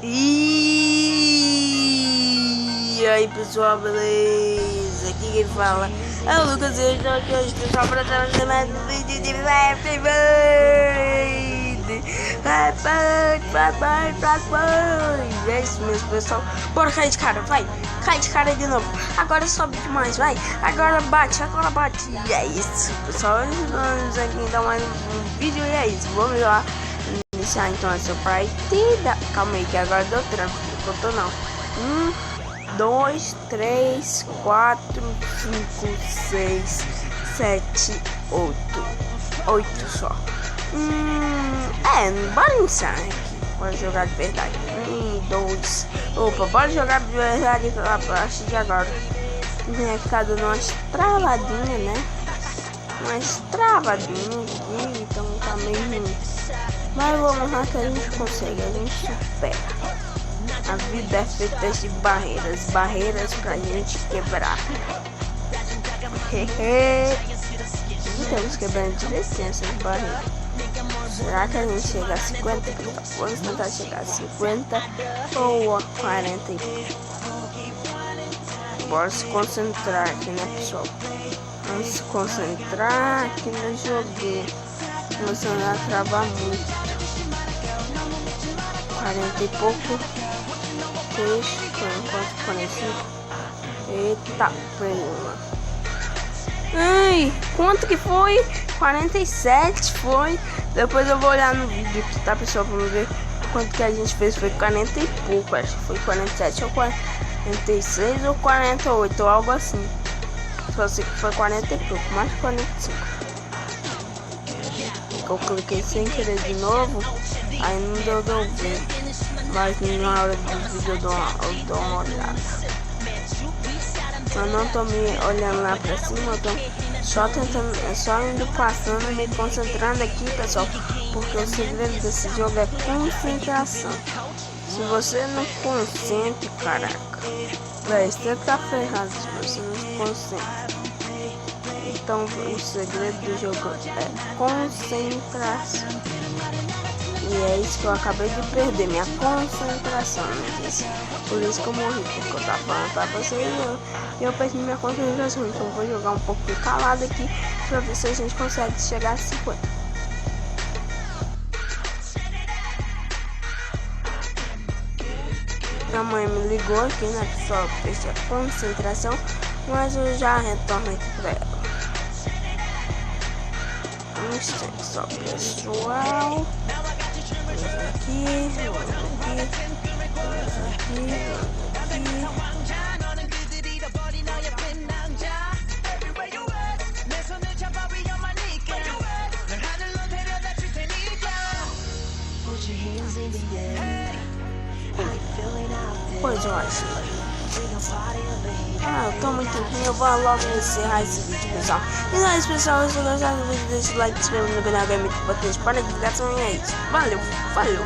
E aí pessoal, beleza? Aqui quem fala é o Lucas e eu estou aqui hoje, pessoal, para trazer mais um vídeo de Flappi Birds. É isso mesmo, pessoal. Bora cair de cara, vai. Cai de cara de novo. Agora sobe demais, vai. Agora bate, E é isso, pessoal. Vamos aqui dar mais um vídeo e é isso. Vamos lá iniciar então essa partida. Calma aí que agora deu trampo. Não não. 1, 2, 3, 4, 5, 6, 7, 8. 8 só. Bora iniciar aqui. Bora jogar de verdade. 1, 2. Opa, bora jogar de verdade a partir de agora. Vai ficar dando umas travadinhas, né? Umas travadinhas aqui, então tá meio ruim. Mas vamos lá que a gente consegue, a gente supera. A vida é feita de barreiras, barreiras pra gente quebrar. Estamos quebrando direitinho essas barreiras. Será que a gente chega a 50? Vamos tentar chegar a 50 ou a 40. Bora se concentrar aqui, né, pessoal? Vamos se concentrar aqui no jogo. Começando a travar muito. 40 e pouco. 6, 45. Eita, prima. Ai, quanto que foi? 47 foi. Depois eu vou olhar no vídeo aqui, tá, pessoal? Vamos ver quanto que a gente fez. Foi 40 e pouco. Acho que foi 47 ou 46 ou 48 ou algo assim. Só sei que foi 40 e pouco, mais de 45. Eu cliquei sem querer de novo, aí não deu de eu ver, mas na hora do vídeo eu dou uma olhada. Eu não tô me olhando lá pra cima, eu tô só tentando, só indo passando, me concentrando aqui, pessoal, porque o segredo desse jogo é concentração. Se você não concentra, caraca, você tá ferrado se você não se concentra. Então o segredo do jogo é concentração. E é isso que eu acabei de perder, minha concentração, né? Por isso que eu morri, porque eu tava falando pra vocês e eu perdi minha concentração. Então eu vou jogar um pouco calado aqui pra ver se a gente consegue chegar a 50. Minha mãe me ligou aqui, né, pessoal? Perdi a concentração, mas eu já retorno aqui pra ela. Um instante só, pessoal. Vamos aqui. Pois eu acho. Eu tô muito ruim, eu vou logo encerrar esse vídeo, pessoal. E é isso, pessoal. Se gostaram do vídeo, deixa o like, se inscreva no canal, muito importante para a divulgação. E é isso. Valeu, falou.